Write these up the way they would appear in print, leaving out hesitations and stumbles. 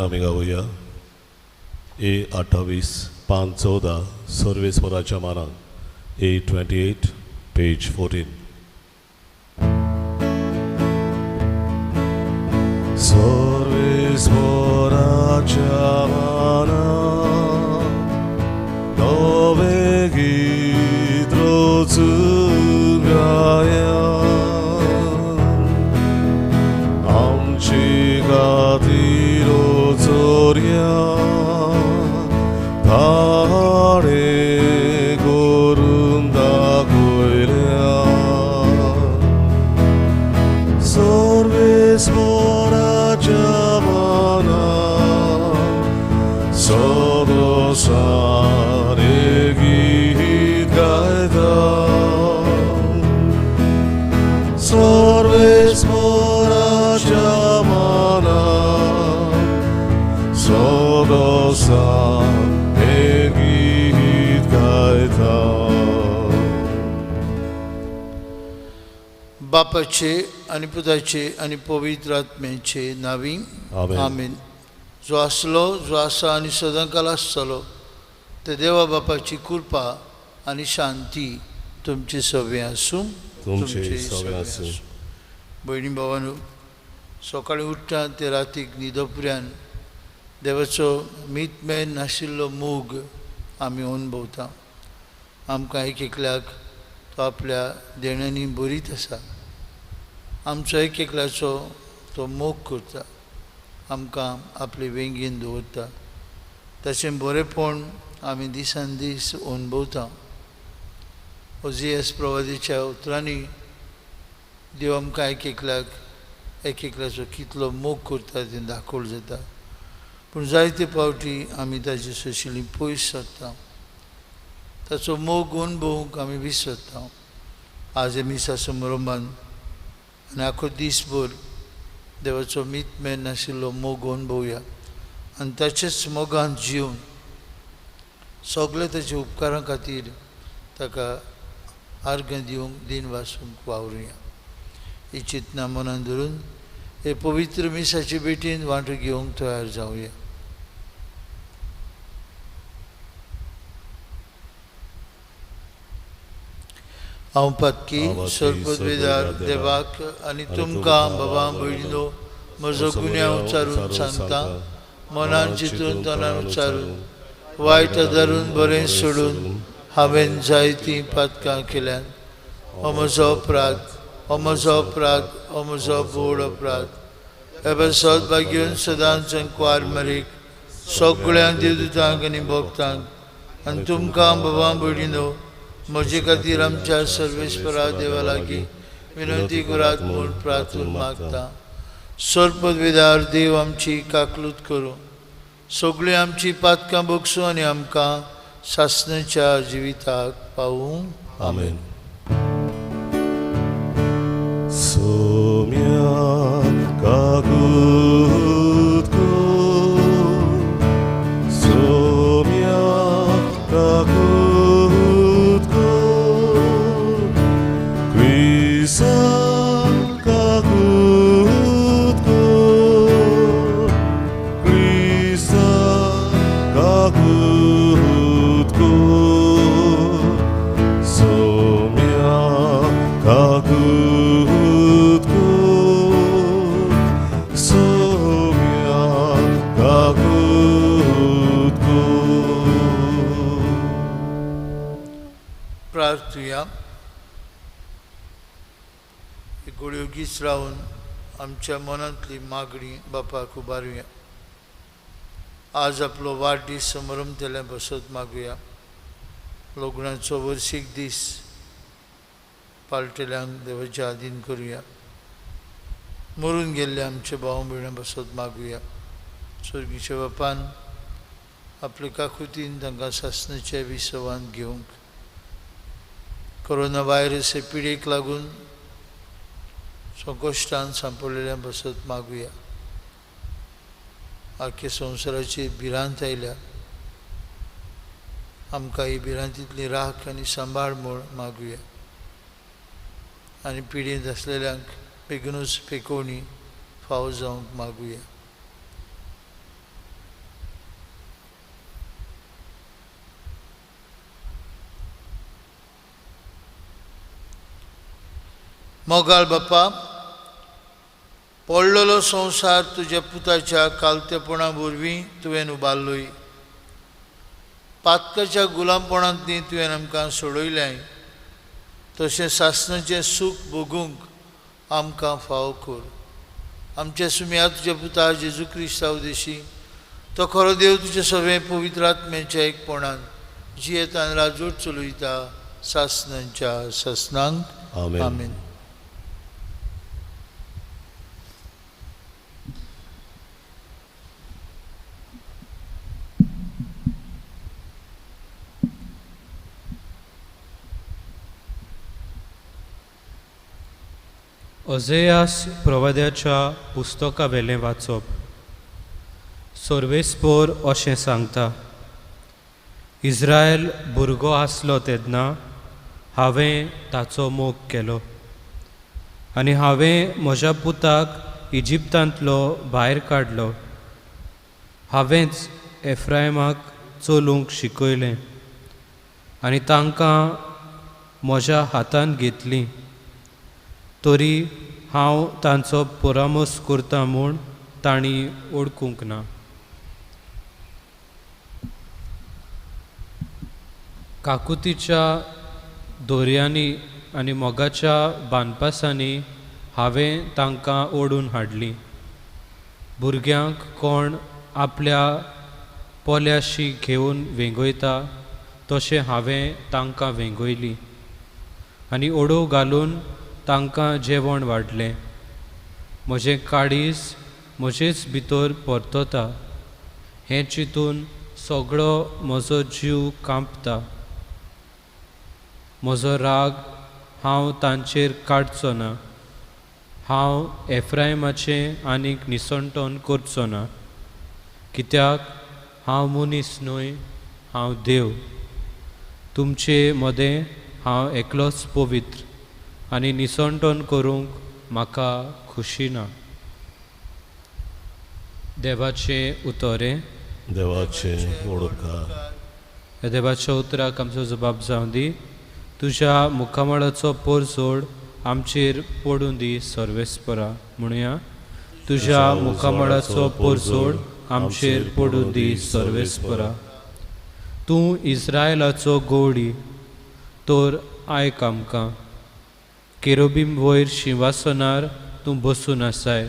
आमी गावुया. A28-5-14 सर्वेस्वराच्या मानान. A28 page 14. सर्वेस्वराच्या मानान नवे गीत रोचून गाया. आमची खातीर चोरया धाडे करून दाखयल्या. सर्वेस्वराच्या मानान सगळो सारे गीत गायता. सर्वेस्वराच्या मानान सगळो सारे गीत गायता. बापाचे आणि पुताचे आणि पवित्र आत्म्याचे नावी. आमीन. जो आसलो, जो आसा आणि सदांकाल आसतलो ते देवा बापाची कृपा आणि शांती तुमचे सगळे आसूं. भयणी भावांनो, सकाळी उठ्ठा ते रातीक न्हिदोपर्यंत देवाचो मीतमेळ नाशिल्लो मोग आमी अनुभवता. आमकां एक एकल्याक तो आपल्या देण्यांनी बरीत आसा. आमचो एक एकल्याचो तो मोग करता, आमकां आपले वेंगेन दवरता. ताचें बरेपण आमी दिसान दीस अनुभवता. ओजियस प्रवादीच्या उतरांनी देव आमकां एक एकल्याचो कितलो मोग करता तें दाखोवलें जाता. पूण जायते फावटी आमी ताचे सुशिल्लीं पयस सरता. ताचो मोग अनुभवूंक आमी विसरता. आज मिसा समारंभान आनी आखो दिसभर देवाचो मीतमेळ नाशिल्लो मोग अनुभवया आनी ताचेच मोगान जिवन सगळे ताच्या उपकारां खातीर ताका अर्घ दिवंक दिन वासूंक वावरुया. ही चिंतना मनान धरून हे पवित्र मिसाचे भेटीन वांटो घेवंक तयार जावया. हांव पातकी सर्पद्वेदार देवाक आनी तुमकां बाबा भयणीनो म्हजो गुन्यांव उच्चारून सांगता. मनान चिंतून तोंडान उच्चारून वायट धरून बरें सोडून हांवें जायतीं पातकां केल्यात. हो म्हजो अपराध, हो म्हजो अपराध, हो म्हजो बोड अपराध. हे सौभाग्यवन सदांच क्वार मारीक सगळ्या देवदूतांक आनी भक्तांक आनी तुमकां बाबा भयणीनो म्हजे खातीर आमच्या सर्वेस्परा देवा लागीं विनंती करात म्हूण प्रार्थून मागता. सर्पद्वेदार देव आमची काकलूत करूं, सगळीं आमची पातकां भोगसूं आनी आमकां सासणेच्या जिविताक पावूं. आमेन. सोम्या काकूत कर, सोम्या काकूत कर, क्रिसा काकूत कर, क्रिसा काकूत कर, सोम्या काकूत कर, सोम्या काकूत कर. प्रार्थुया. गोडयोगीच रावन आमच्या मनांतली मागणी बापाक उबारुया. आज आपलो वाडदीस समारंभ केल्या बसत मागुया. लग्नाचो वर्शीक दीस पालटेल्यांक देवाच्या आदीन करुया. मरून गेल्ले आमचे भाव भयणां बसत मागुया. स्वर्गीच्या बापान आपले काकुतीन तांकां सासणेच्या विसवान घेवंक कोरोना व्हायरस हे पिडेक लागून संकश्टान सांपडलेल्या बसत मागुया. आख्या संवसाराची भिरांत आयल्या. आमकां ही भिरांतींतली राख आनी सांबाळ म्हूण मागुया. आनी पिडेंत आसलेल्यांक बेगीनूच पेकोवणी फावो जावंक मागुया. मोगाळ बाप्पा, पडलेलो संवसार तुज्या पुताच्या कालतेपणा वरवीं तुवें उबारलोय. पातकाच्या गुलामपणांत न्ही तुवें आमकां सोडयलें, तशें सासणाचें सूख भोगूंक आमकां फावो कर. आमच्या सुम्या तुज्या पुता जेजू क्रिस्ता उदेशी तो खरो देव तुजें सगळें पवित्र आत्म्याच्या एकपणान जियेत आनी राजवट चलयता सासणांच्या ससनांक. आमेन. आमेन. ओझेयास प्रवाद्याच्या पुस्तका वेलें वाचप. सोर्वेस्पोर अशें सांगता, इस्रायल भुरगो आसलो तेन्ना हांवें ताचो मोग केलो आनी हांवें म्हज्या पुताक इजिप्तांतलो भायर काडलो. हांवेंच एफ्रायमाक चलूंक शिकयलें आनी तांकां म्हज्या हातान घेतलीं. तरी हांव तांचो परामोस करता म्हूण तांणी ओळखूंक ना. काकुतीच्या दोरयांनी आनी मोगाच्या बांदपासांनी हांवें तांकां ओडून हाडलीं. भुरग्यांक कोण आपल्या पोल्याशी घेवन वेंगयता तशें हांवें तांकां वेंगयलीं आनी ओडो घालून तांकां जेवण वाडलें. म्हजें काळीज म्हजेच भितर परतता, हें चिंतून सगळो म्हजो जीव कांपता. म्हजो राग हांव तांचेर काडचो ना. हांव एफ्रायमाचें आनीक निसंटोन करचो ना, कित्याक हांव मनीस न्हय, हांव देव. तुमचे मदें हांव एकलोच पवित्र आनी निसंटोन करूंक म्हाका खुशी ना. देवाचें उतोरें. देवाचें ओडकार. ह्या देवाच्या उतराक आमचो जबाब जावं दी. तुज्या मुखामळाचो पोरजोड आमचेर पडून दी सर्वेस्परा. म्हणुया, तुज्या मुखामळाचो पोरजोड आमचेर पडून दी सर्वेस्परा. तूं इस्रायलाचो गवडी, तर आयक आमकां. केरोबीम वयर शिंवासनार तूं बसून आसाय.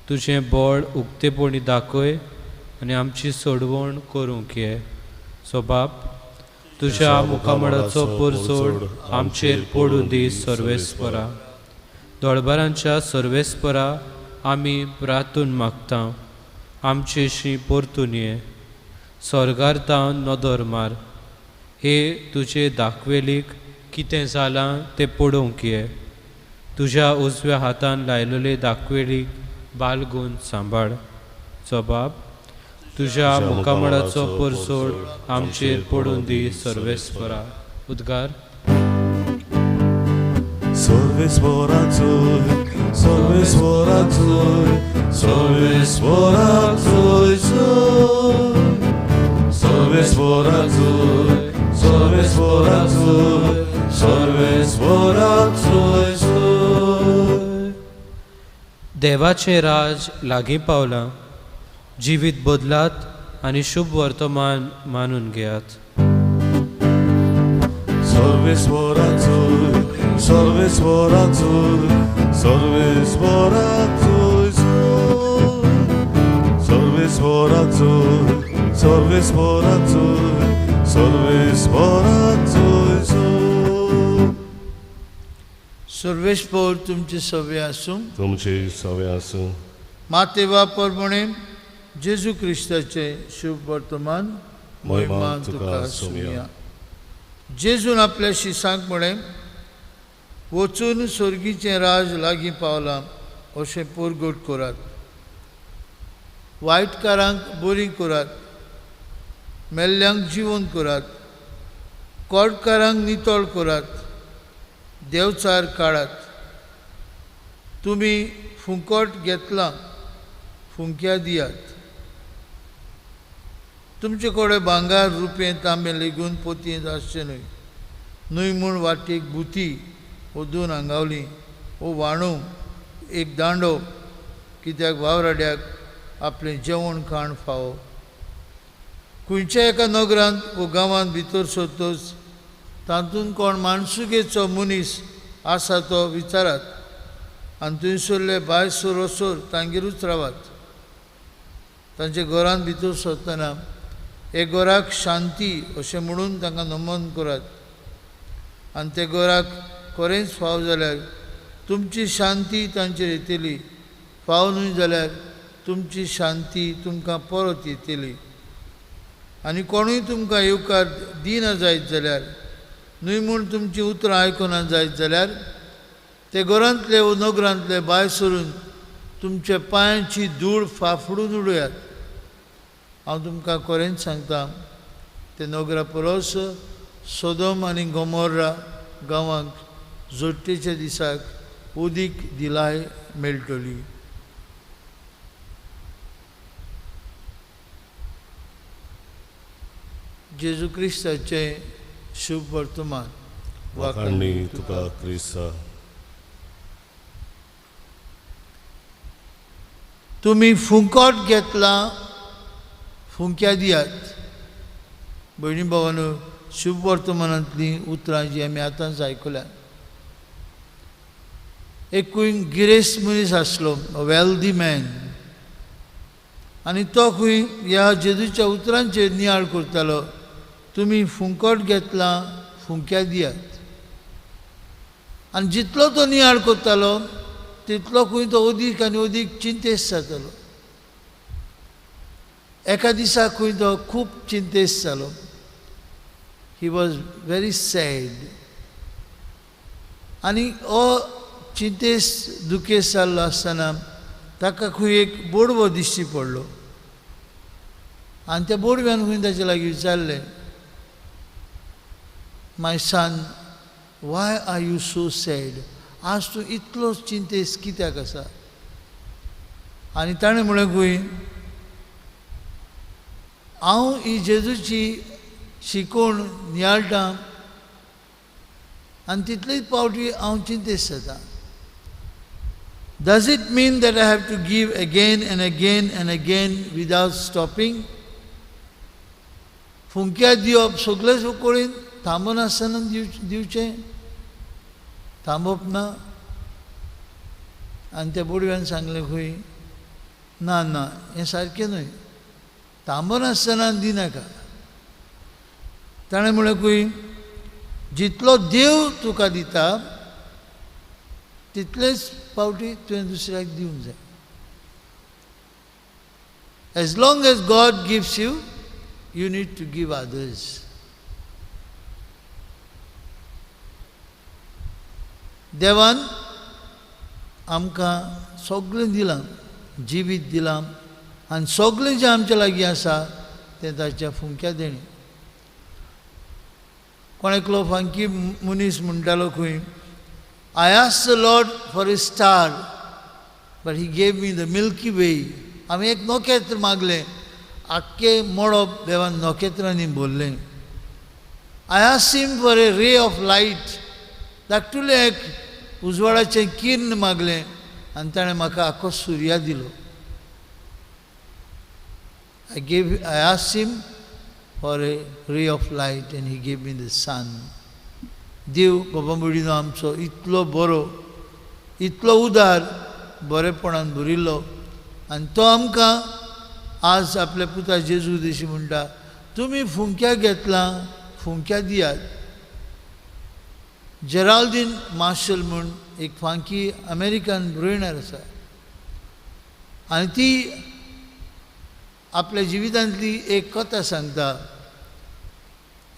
तुजें बळ उक्तेपणी दाखय आनी आमची सोडवण करूंक ये. सो बाप, तुज्या मुखामळाचो पोरजोड आमचेर पडून दी सर्वेस्परा. दोळबारांच्या सर्वेस्परा आमी प्रार्थून मागता, आमचेशी परतून ये. स्वर्गार्थान नदर मार. हे तुजे दाखवेलीक कितें जालां तें पळोवंक ये. तुज्या उजव्या हातान लायलेले दाखवेलीक बालगून सांबाळ. सो बाप, तुज्या मुखामळाचो पोरजोड आमचेर पडून दी सर्वेस्परा. उद्गार. सर्वेस्पराचोय, सर्वेस्पराचोय, सर्वेस्पराचोय, सर्वेस्पराचोय, सर्वेस्पराचोय, सर्वेस्पराचोय. देवाचें राज लागीं पावलां. जिवीत बदलात आनी शुभ वर्तमान मानून घेयात. सर्वेस्पराचोय, सर्वेस्पराचोय, सर्वेस्पराचोय, सर्वेस्पराचोय, सर्वेस्पराचोय, सर्वेस्पराचोय. सर्वेस्पोर तुमचे सवे आसूं. तुमचे सवे आसूं. मातेवा परमणे जेजू क्रिस्ताचे शुभ वर्तमान महिमा तुका सुमया. जेजून आपल्या शिसांक म्हळें, वचून स्वर्गीचें राज लागीं पावलां अशें परगट करात. वायटकारांक बरीं करात, मेल्ल्यांक जिवंत करात, कोडकारांक नितळ करात, देवचार काडात. तुमी फुंकट घेतलां, फुंक्या दियात. तुमचे कडेन भांगार, रुपें, तांबें लेगून पोतयेंत आसचें न्हय. न्हय म्हूण वाटेक बुती ओदून आंगावलीं वो वाणू एक दांडो कित्याक वावराड्याक आपलें जेवण खाण फावो. खंयच्या एका नगरांत वो गांवांत भितर सरतच तातूंत कोण माणसुगेचो मनीस आसा तो विचारात आनी थंयसरले भायर सरसर तांगेरूच रावात. तांचे घरांत भितर सरतना एक घराक शांती अशें म्हणून तांकां नमन करात. आनी ते घराक खरेंच फाव जाल्यार तुमची शांती तांचेर येतली. फाव न्हय जाल्यार तुमची शांती तुमकां परत येतली. आनी कोणूय तुमकां येवकार दिना जायत जाल्यार न्हय म्हूण तुमचीं उतरां आयकुना जायत जाल्यार ते घरांतले वो नगरांतले भायर सरून तुमच्या पांयांची धूळ फाफडून उडयात. हांव तुमकां खरेंच सांगता ते नगरा परस सोदोम आनी गोमोर्रा गांवांक जोडटेच्या दिसाक उदीक दिलाय मेळटली. जेजू क्रिस्ताचें शुभ वर्तमान. वाखाणणी तुका क्रिस्ता. तुमी फुंकोट घेतला फुंक्या दियात. भयणी भावांनो, शुभ वर्तमानांतलीं उतरां जीं आमी आतांच आयकल्यात. एक खंय गिरेस्त मनीस आसलो, वेल्दी मॅन, आनी तो खंय ह्या जेजूच्या उतरांचेर नियाळ करतालो. तुमी फुंकोट घेतला फुंक्या दियात. आनी जितलो तो नियाळ करतालो तितलो खंय तो अदीक आनी अदीक चिंतेस्त जातालो. एका दिसाक खंय तो खूब चिंतेस्त जालो. He was very sad. आनी हो चिंतेस्त दुखेस्त जाल्लो आसतना ताका खंय एक बोडवो दिश्टी पडलो. आनी त्या बोडव्यान खंय ताचे लागीं विचारलें, my son, why are you so sad? आज तूं इतलो चिंतेस्त कित्याक आसा? आनी ताणें म्हळें, खंय हांव ही जेजूची शिकवण नियाळटां आनी तितलेच पावटी हांव चिंतेस्त जाता. Does it mean that I have to give again and again and again without stopping? फुंक्या दिवप सगळेच कडेन थांबून आसतना दिवचें, थांबप ना. आनी त्या बोडव्यान सांगलें, खंय ना ना, हें सारकें न्हय, थांबून आसतना दिनाका. ताणें म्हळें, खंय जितलो देव तुका दिता तितलेच पावटी तुवें दुसऱ्याक दिवंक जाय. As long as God gives you, you need to give others. देवान आमकां सगळें दिलां, जिवीत दिलां, आनी सगळें जें आमच्या लागीं आसा तें ताच्या फुंक्या देणी. कोण एकलो फांकी मनीस म्हणटालो, खंय I asked the Lord for a star, but he gave me the Milky Way. हांवें एक नोखेत्र मागलें, आख्खें मळब देवान नोखेत्रांनी भरलें. I asked him for a ray of light. धाकटुलें एक उजवाडाचें किर्ण मागलें आनी ताणें म्हाका आख्खो सुर्या दिलो. I asked him for a ray of light and he gave me the sun. देव बाबा मडिनो आमचो इतलो बरो, इतलो उदार बरेपणान भरिल्लो, आनी तो आमकां आज आपल्या पुता जेजू दिशी म्हणटा, तुमी फुंक्या घेतलां फुंक्या दियात. जेराल्डीन मार्शल म्हूण एक फांकी अमेरिकान बरोयणार आसा, आनी ती आपल्या जिवितांतली एक कथा सांगता,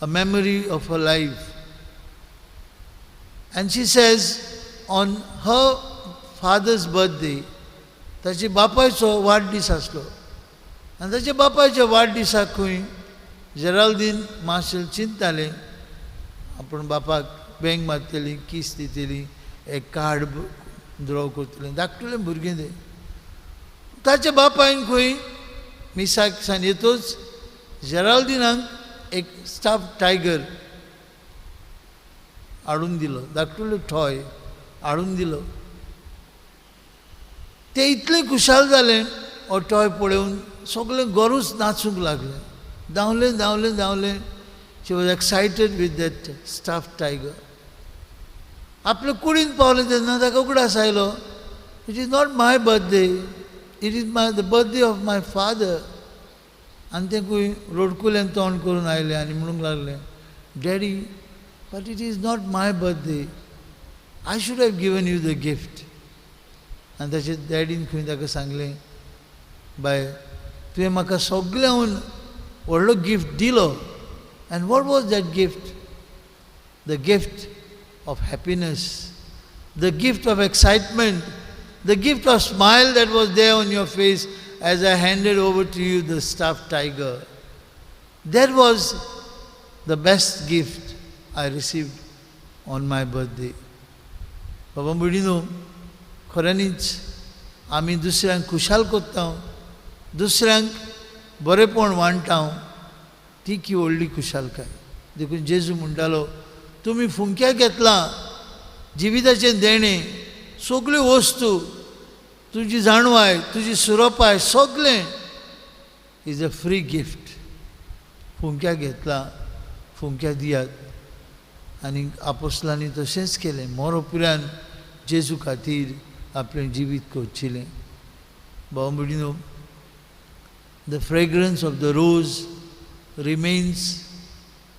a memory of a life. And she says, on her father's birthday, ताचे बापायचो वाडदीस आसलो, आनी ताच्या बापायच्या वाडदिसाक खंय जेराल्डीन मार्शल चिंततालें, आपूण बापाक बँक मारतली, किस दितली, एक कार्ड ड्रॉ करतलें. धाकटुलें भुरगें तें. ताच्या बापायन खंय मिसाक सान येतोच जेराल्डीनाक एक स्टाफ टायगर हाडून दिलो, धाकटुलो टॉय हाडून दिलो. ते इतले खुशाल जाले हो टॉय पळोवन सगळे गोरूच नाचूंक लागले. धांवले धांवले धांवले. She was excited with that staff tiger. आपल्या कुडीन पावले तेन्ना ताका उगडास आयलो. It is not my birthday, it is the birthday of my father. आनी ते रोडकुल्यान तोंड करून आयले आनी म्हणूंक लागले, daddy, but it is not my birthday, I should have given you the gift. आनी ताचे डॅडीन खंय ताका सांगलें, बाय तुवें म्हाका सगळ्याहून व्हडलो गिफ्ट दिलो. And what was that gift? The gift of happiness, the gift of excitement, the gift of smile that was there on your face as I handed over to you the stuffed tiger. That was the best gift I received on my birthday. बाबा बुडीनो, खऱ्यांनीच आमी दुसऱ्यांक खुशाल कोत्ता, दुसऱ्यांक बरेपण वांट्टा, ती की व्हडली खुशालकाय. देखून जेजू म्हणटालो, तुमी फुंक्या घेतला जिविताचें देणें, सगल्यो वस्तू, तुजी जाणवाय, तुजी सुरोपाय, सगळें इज अ फ्री गिफ्ट. फुंक्या घेतला, फुंक्या दियात. आनी आपोस्तलांनी तशेंच केलें. मोरोपुऱ्यान जेजू खातीर आपलें जिवीत कोच्चिलें. भाव भयणीनो, the fragrance of the rose remains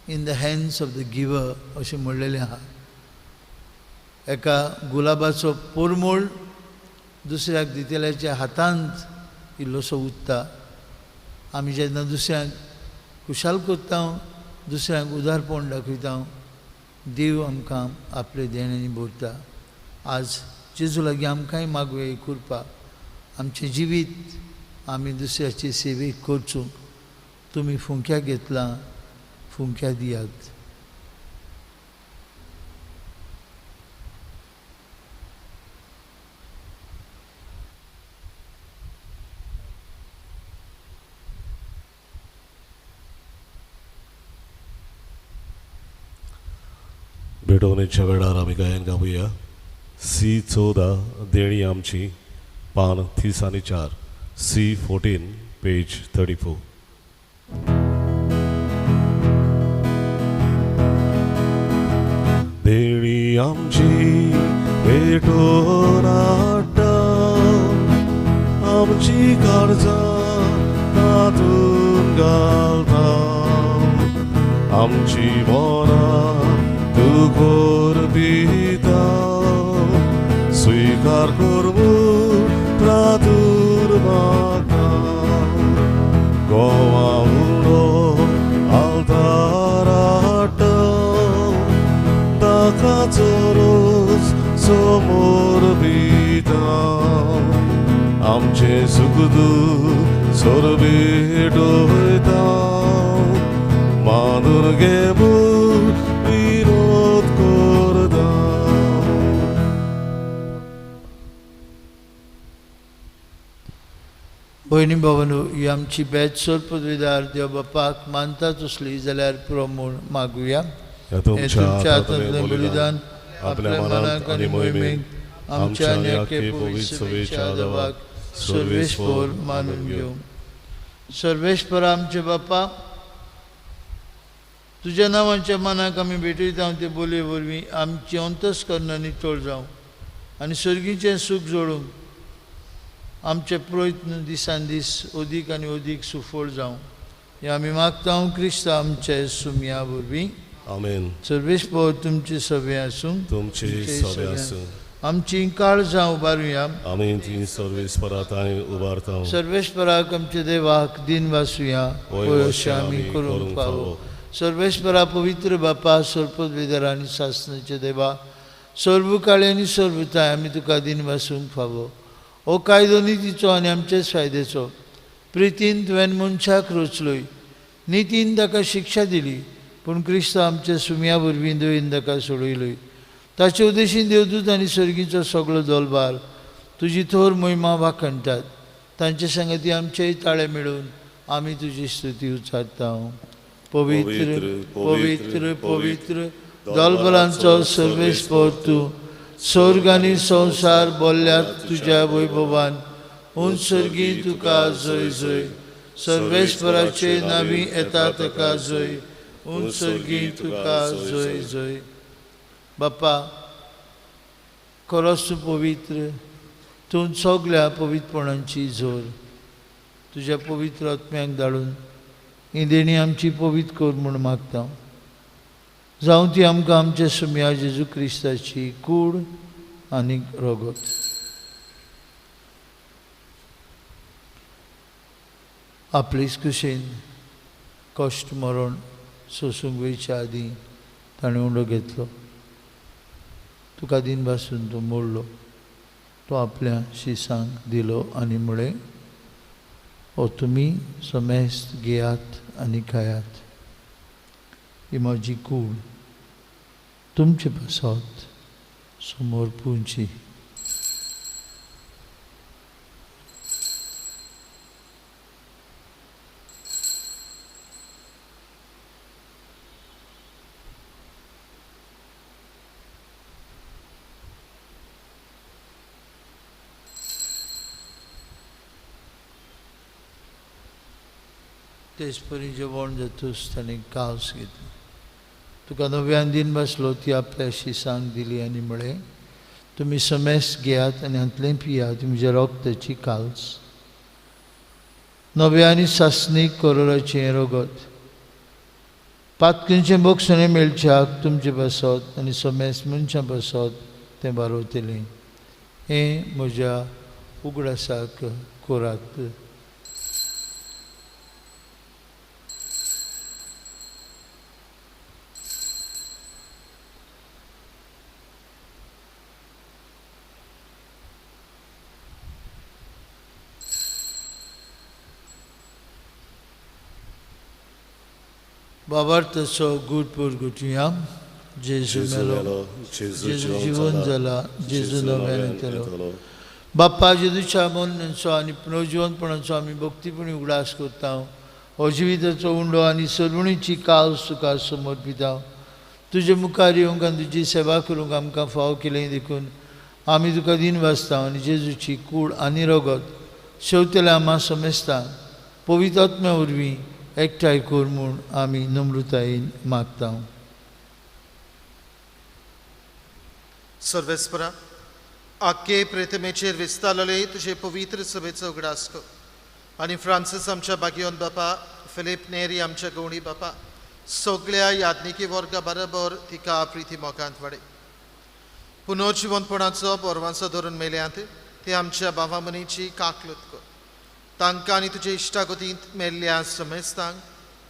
in the hands of the giver अशें म्हणलेलें आहा. एका गुलाबाचो पोरमोळ दुसऱ्याक दितेल्याच्या हातांत इल्लोसो उरता. आमी जेन्ना दुसऱ्यांक खुशाल कोत्ता, दुसऱ्यांक उदारपण दाखयता, देव आमकां आपले देण्यांनी भरता. आज जेजू लागीं आमकांय मागुया ही कृपा, आमचें जिवीत आमी दुसऱ्याचे सेवेक करचूंक. तुमी फुंक्या घेतला, फुंक्या दियात. भेटवणीच्या वेळार आमी गायन गावुया. C14 देणी आमची, पान 30 आनी 4, C14 पेज 34. देणी आमची भेटोन हाडटा, आमची काळजां तातूंत घालता, आमची मनां तुकोर भिता, स्वीकार कर म्हूण प्रातूर मागता. गोवा रोज समोर भिता, आमचे सुख दूख सोरबेट वयता, मानून घे म्हूण विरोध करता. भयणी भावांनो, ही आमची बेजसोर पदवीदार देव बापाक मानतात असली जाल्यार पुरो म्हूण मागुया. तुमच्या हातांतलें बलिदान आपल्या मनाक आनी मोहिमेक आमच्या आनी पवित्र सभेच्या आदाराक सर्वेस्पर मानून घेवं. सर्वेस्पर आमचे बापा, तुज्या नांवाच्या मनाक आमी भेटयता ते बोलये वरवीं आमची अंतस्करणां नितळ जावं आनी सर्गीचें सूख जोडूंक आमचे प्रयत्न दिसान दीस अदीक आनी अदीक सुफळ जावं. हें आमी मागता क्रिस्त आमचे सुमया वरवीं. आमेन. सर्वेस्पर तुमची सभे आसूं, तुमची सभे आसूं. आमची काळजां उबारुया. आमी ती सर्वेस्परांताय उबारता. सर्वेस्पराक आमच्या देवाक दिन वासुया, अशें आमी करूंक फावो. सर्वेस्परा पवित्र बापा, सर्पदवेदार आनी सासणाचे देवा, सर्वकाळी आनी सर्वताय आमी तुका दिन वासूंक फावो. हो कायदो नितीचो आनी आमचेच फायद्याचो. प्रितीन तुवें मनशाक रचलोय, नितीन ताका शिक्षा दिली, पूण क्रिस्त आमच्या सुमया वरवीं दवेन ताका सोडयलोय. ताचे उद्देशीन देवदूत आनी सर्गीचो सगळो दलबार तुजी थोर महिमा वाखणटात. तांचे संगती आमचेय ताळे मेळून आमी तुजी स्तुती उच्चारता. पवित्र पवित्र पवित्र दलबलांचो सर्वेस्पर तूं, स्वर्ग आनी संसार बोल्ल्यात तुझ्या वैभवान उंचर्गी तुका जय जय सर्वेश्वराचे नावी येता ताका जय उंचर्गी तुका जय जय बाप्पा खरोच तूं पवित्र तूं सगळ्या पवित्रपणांची जोर तुझ्या पवित्र आत्म्याक धाडून ही देणी आमची पवित्र कर म्हूण मागता जावं ती आमकां आमच्या सुम्या जेजू क्रिस्ताची कूड आनी रगत आपलीच कुशीन कश्ट मरण सोसूंक वयच्या आदीं ताणें उंडो घेतलो तुका दिन पासून तो मोडलो तो आपल्या शिसांक दिलो आनी म्हळें ओ तुमी समेस्त घेयात आनी खायात ही म्हजी कूड तुमचे पासत समोर पुंची तेच परी जेवण जातूच ताणें कास घेतलो तुका नव्यान दिन बसलो ती आपल्या शिसांक दिली आनी म्हळें तुमी समेस्त घेयात आनी हातलें पियात म्हज्या रक्ताची काल्स नव्या आनी सासणीक करोराचें रगत पातकेंचें बोगसणें मेळच्याक तुमचे बसत आनी समेस्त मनशां बसत तें बारोवतलें हें म्हज्या उगडासाक कोरात बाबार्थाचो गुटपूर गुटुया जेजू मेलो जेजू जिवन जाला जेजू नव्यान येतलो बाप्पा जेजूच्या मननाचो आनी पुनर्जिवनपणाचो आमी भक्तीपणी उगडास करता हो जिविताचो उंडो आनी सरवणीची काल्स तुका समर्पिता तुजे मुखार येवंक आनी तुजी सेवा करूंक आमकां फाव केलें देखून आमी तुका दिन वाचता आनी जेजूची कूड आनी रगत शेवतेल्या आम्हा समेस्तां पवित्र आत्म्या वरवीं एकठांय कर म्हूण आमी नम्रतायेन मागता सर्वेस्परा आख्खे प्रेतमेचेर विस्तारलेले तुजे पवित्र सभेचो उगडास कर आनी फ्रांसीस आमच्या बागयोन बापा फिलीप नेरी आमच्या गवणी बापा सगळ्या याज्ञिकी वर्गा बरोबर तिका प्रिती मोगांत वाडय पुनर्जिवनपणाचो परवांचो धरून मेल्यांत ते आमच्या भावा मनीची काकलूत कर तांकां आनी तुजे इश्टागतींत मेल्ल्या समेस्तांक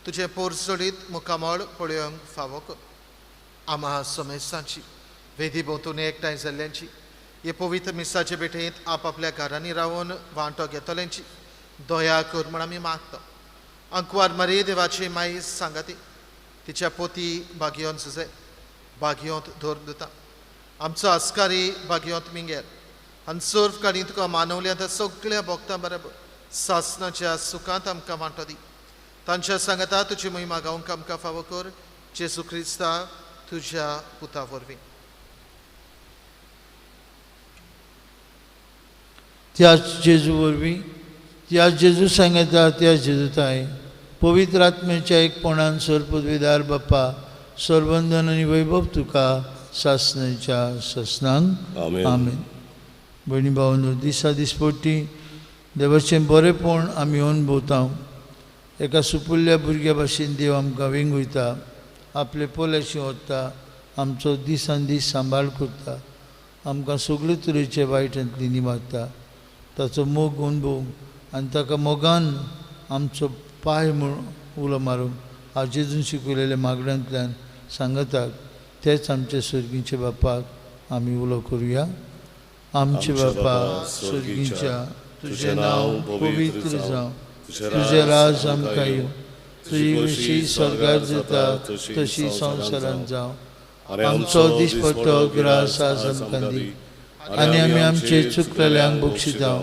तुजे पोरसडीत मुखामळ पळोवंक फावो कर आम्हा समेस्तांची वेदी भोंवतून एकठांय जाल्ल्यांची हे पवित्र मिसाचे भेटेंत आपआपल्या घरांनी रावन वांटो घेतल्यांची दया कर म्हूण आमी मागता अंकवार मरे देवाची माई सांगाती तिच्या पोती बागयोन झुजे बागयोंत धोर दिता आमचो आस्कारी बागयोंत मिंगेर आनी सर्व काडी तुका मानवल्या त्या सगळ्या भक्तां बरोबर सासनाच्या सुखांत आमकां वांटो दी तांच्या सांगता तुजी महिमा गावंक आमकां फावो कर जेजू क्रिस्ता तुज्या पुता वरवीं त्याच जेजू वरवीं त्याच जेजू सांगता त्याच जेजूताय पवित्र आत्म्याच्या एकपणान सरपदवीदार बाप्पा सर्वंदन आनी वैभव तुका सासणेच्या ससनांक आमेन. आमेन. भयणी भावांनो दिसा दिसपट्टी देवाचें बरेंपण आमी अनुभवता एका सुपुल्ल्या भुरग्या भाशेन देव आमकां वेंगुयता आपले पोल्याशी वता आमचो दिसान दीस सांबाळ करता आमकां सगळे तरेचे वायटांतली निवारता ताचो मोग अनुभव आनी ताका मोगान आमचो पांय म्हूण उलो मारूंक हांव जेजून शिकयलेल्या मागण्यांतल्यान सांगतात तेच आमचे स्वर्गीचे बापाक आमी उलो करुया आमचे बापा स्वर्गीच्या तुजें नांव पवित्र जावं तुजें राज आमकां येवं तुजी कशी स्वर्गार जाता तशी संवसारांत जावं आमचो दिसपट्टो ग्रास आज आमकां दी आनी आमी आमचे चुकलेल्यांक बक्षिता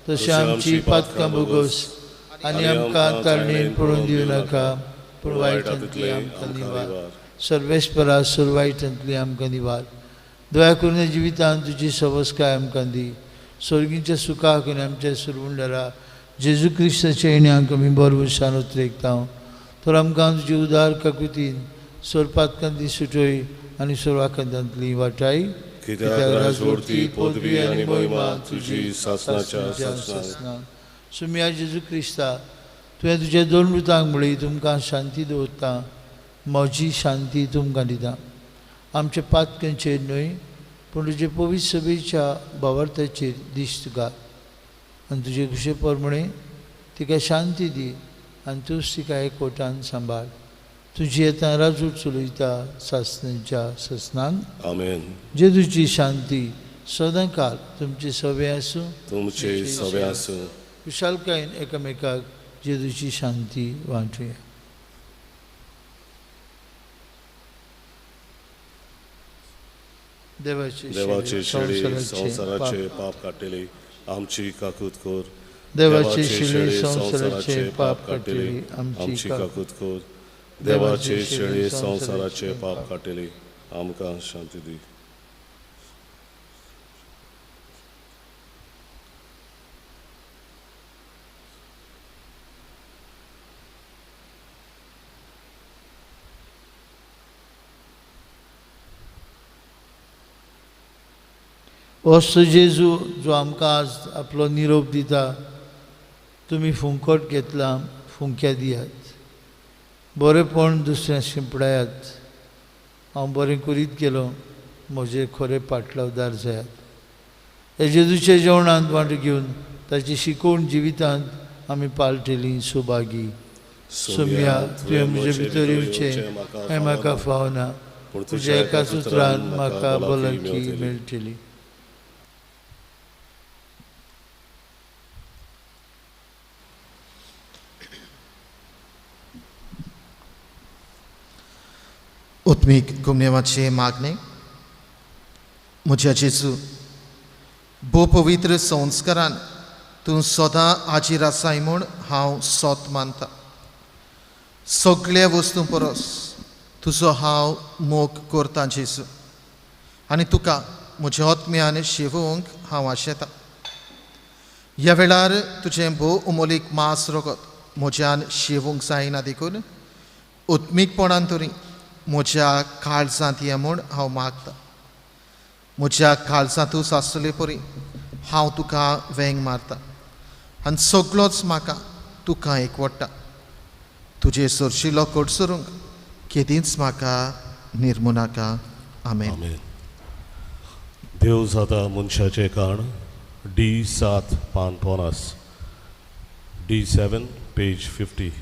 तशें आमची पातकां बोगोस आनी आमकां तारणेन पडून दिवं नाका पूण वायटांतली आमकां निवार सर्वेस्परा वायटांतली आमकां निवार दया करून जिवितांत तुजी सवस्काय आमकां दी. स्वर्गीच्या सुखाक आनी आमच्या सुरवंडरा जेजू क्रिस्ताच्या येण्याक आमी बरोबरसान उतरेकता. तर आमकां तुजी उदार काकुतीन स्वर्पातकांतली सुटोय आनी सर्वांकांतांतली वाटाय. कित्याक राजवडती पदवी आनी महिमा तुजी सासणाच्या सासणान. सुम्या जेजू क्रिस्ता तुवें तुज्या दोन रुतांक म्हळी तुमकां शांती दवरता. म्हजी शांती तुमकां दिता. आमच्या पातकांचेर न्हय पूण तुजे पवित्र सभेच्या भावार्थाचेर दिश्ट घाल आनी तुजे कुशे प्रमाणे तिका शांती दी आनी तूंच तिका एकवटान सांबाळ. तुजी येता राजूर चलयता सासणाच्या सासणान. आमेन. जेजूची शांती सदां काल तुमचे सवे आसूं. तुमचे सवे आसूं. कुशालकायेन एकामेकाक जेजूची शांती वांटुया. देवाचे शेळे संसाराचे पाप काडलेली आमची काकूत कोर. देवाचे शेळे संसाराचे पाप काडलेली आमची काकूत कोर. देवाचे शेळे संसाराचे पाप काडलेली आमकां शांती दी. असो जेजू जो आमकां आज आपलो निरोप दिता तुमी फुंकट घेतला फुंक्या दियात. बरेपण दुसऱ्या शिंपडायात. हांव बरें करीत गेलो म्हजे खरे पाटलावदार जायात. हे जेजूच्या जेवणांत वांटो घेवन ताची शिकवण जिवितांत आमी पालटली सुभागी. सुम्या तुवें म्हजे भितर येवचें हें म्हाका फावना पूण तुज्या एकाच उतरान म्हाका भलायकी मेळटली. उत्मीक गुमनेवाचे मागणे. म्हज्या जेजू भोव पवित्र संस्कारान तूं सदां हाजीर आसाय म्हूण हांव सोत मानता. सगळ्या वस्तूं परस तुजो हांव मोग करतां जेजू आनी तुका म्हज्या आत्म्यान शेवूंक हांव आशेतां. ह्या वेळार तुजें भोव उमोलीक मास रगत म्हज्यान शेवूंक जायना देखून उत्मीकपणान तरी म्हज्या काळजांत ये म्हूण हांव मागतां. म्हज्या काळजांतूच आसले परी हांव तुका वेंग मारतां आनी सगळोच म्हाका तुका एकवडटा. तुजे सरशिलो कडसरूंक केदींच म्हाका निर्मुनाका. आमेन. आमेन. देव जाता मनशाचें काण. D7 पान 50. D7 page 50.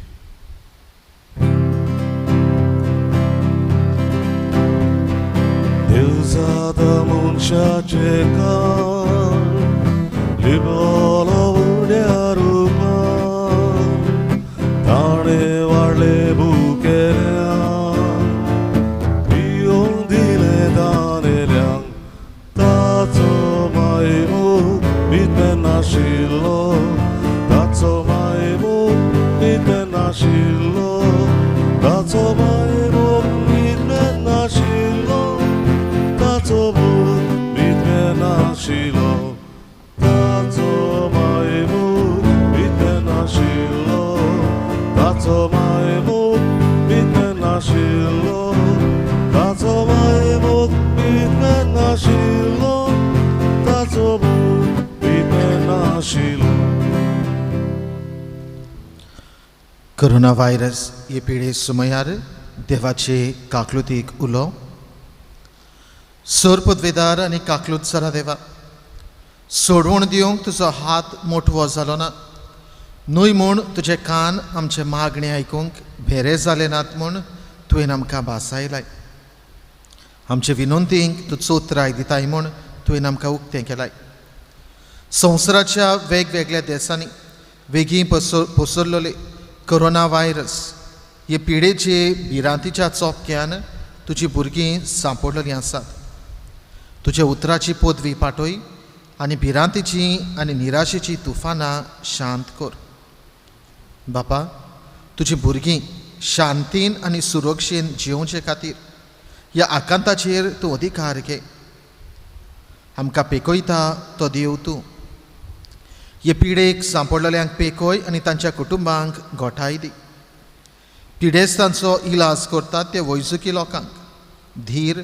देव जाता मनशाचें काण लिबलो उड्या रुपान ताणें वाडले भुकेल्यांक पियोंक दिलें दानेल्यांक ताचो मायमोग भितर नाशिल्लो. ताचो मायमोग भितर नाशिल्लो. ताचो मायमोग भितर नाशिल्लो. ताचो मोग भितर नाशिल्लो. ताचो मायमोग भितर नाशिल्लो. ताचो मायमोग भितर नाशिल्लो. ताचो मायमोग भितर नाशिल्लो. ताचो मोग भितर नाशिल्लो. कोरोना व्हायरस हे पिडे सुमयार देवाचे काकलुतीक उलो. सर पदवेदार आनी काकलूत सरा देवा सोडवण दिवंक तुजो हात मोठवो जालो ना. न्हय म्हूण तुजे कान आमचे मागणे आयकूंक भेरे जाले नात म्हूण तुवें आमकां भासायलाय. आमचे विनंतींक तूं चोत्राय दिताय म्हूण तुवें आमकां उक्तें केलाय. संवसाराच्या वेगवेगळ्या देशांनी वेगळी पसरलेले कोरोना व्हायरस हे पिडेचे भिरांतीच्या चोपक्यान तुजी भुरगीं सांपडलेलीं आसात. तुज्या उतराची पदवी पाठय आनी भिरांतीची आनी निराशेची तुफानां शांत कर. बापा तुजी भुरगीं शांतीन आनी सुरक्षेन जिवचे खातीर ह्या आकांताचेर तूं अधिकार घे आमकां पेकयता तो देव तूं. हे पिडेक सांपडलेल्यांक पेकय आनी तांच्या कुटुंबांक घोटाय दी. पिडेस्तांचो इलाज करतात ते वैजकी लोकांक धीर,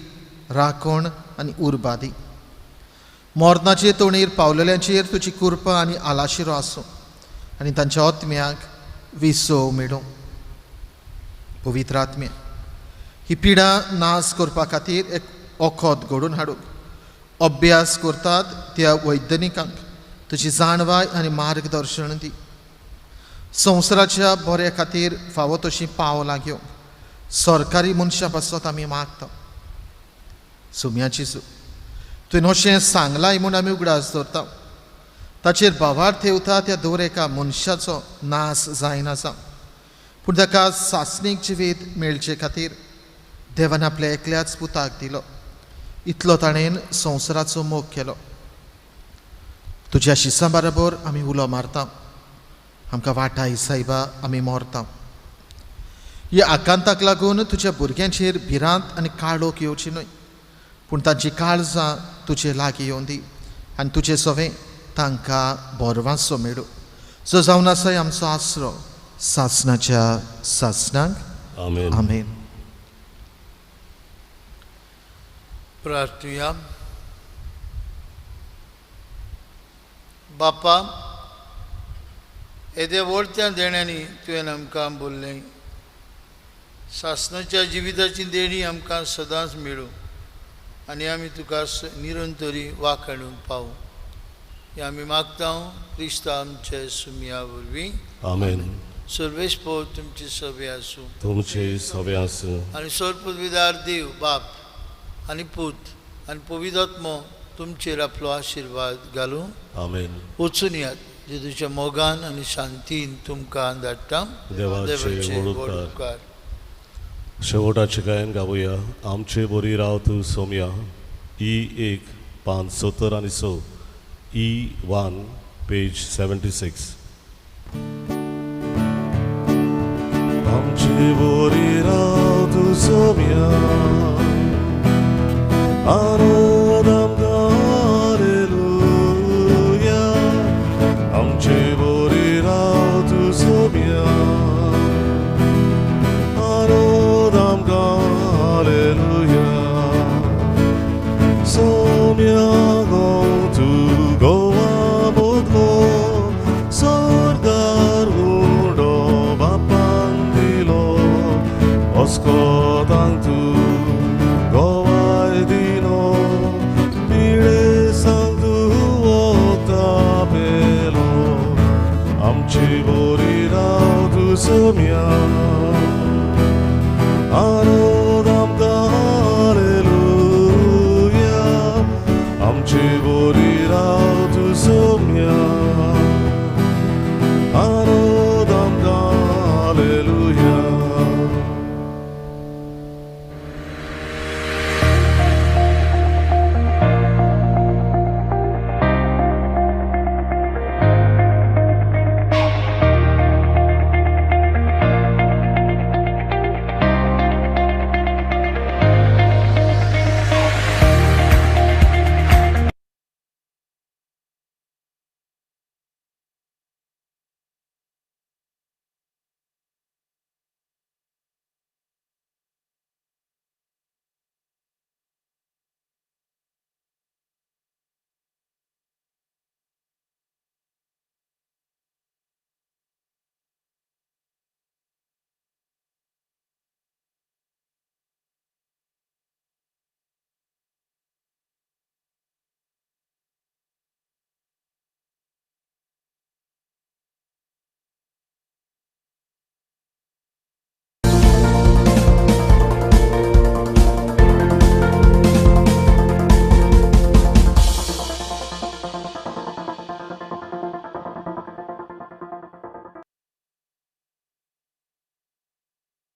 राखण आनी उर्बा दी. मोर्नाचे तोणीर पावलेल्यांचेर तुजी कृपा आनी आलाशिरो आसूं आनी तांच्या आत्म्याक विसव मेळूं. पवित्र आत्म्या, ही पिडा नाश करपा खातीर एक ओखोद घडोवन हाडूंक अभ्यास करतात त्या वैज्ञानिकांक तुजी जाणवाय आनी मार्गदर्शन दी. संवसाराच्या बऱ्या खातीर फावो तशीं पावलां घेवंक सरकारी मनशां पासत आमी मागता. सुम्याची सू तुवें अशें सांगलाय म्हूण आमी उगडास दवरता. ताचेर भावार थेवता त्या दर एका मनशाचो नाश जायना जावं, पूण ताका सासणीक जिवीत मेळचे खातीर देवान आपल्या एकल्याच पुताक दिलो. इतलो ताणें संवसाराचो मोग केलो. तुज्या शिसां बरोबर आमी उलो मारता. आमकां वाटाय सायबा आमी मोरता. ह्या आकांताक लागून तुज्या भुरग्यांचेर भिरांत आनी काळोख येवची न्हय, पूण तांची काळजां तुजे लागीं येवं दी आनी तुजें सवें तांकां बोरवांचो मेळूं. जो जावन आसाय आमचो आसरो सासणाच्या सासणांक. आमेन. आमेन. प्रार्थुया. बापा, येद्या वळत्या देण्यांनी तुवें आमकां बोल्लें. सासणाच्या जिविताची देणी आमकां सदांच मेळूं आनी आमी तुका निरंतरी वाखाणूंक पावूं. हें आमी मागता क्रिस्ता आमचे सुमया वरवीं. आमेन. सर्वेस्पो तुमची सवे आसूं तुमचे सवे आसूं आनी सर्पविदार देव बाप आनी पूत आनी पवित्र आत्मो तुमचेर आपलो आशिर्वाद घालूं. आमेन. वचून यात जेजूच्या मोगान आनी शांतीन तुमकां धाडटा. देवाचे वळखकार. शेवटाचे गायन गावुया. आमचे बरी राव तूं सोम्या. E1:570 आनी 6. E1 page 76. आमचे बरी राव तूं सोम्या. आनंद आमकां हालेलुया. आमचे बरी राव तूं सोम्या. आनंद आमकां हालेलुया. सोम्या गो तूं गोवा मोदलो. सरदार उडो बापान दिलो. अस्कोतांक तूं गोवाय दिलो. पिडेसांक तूं वोता पेलो. आमची बरी राव तूं सोम्या. आनंद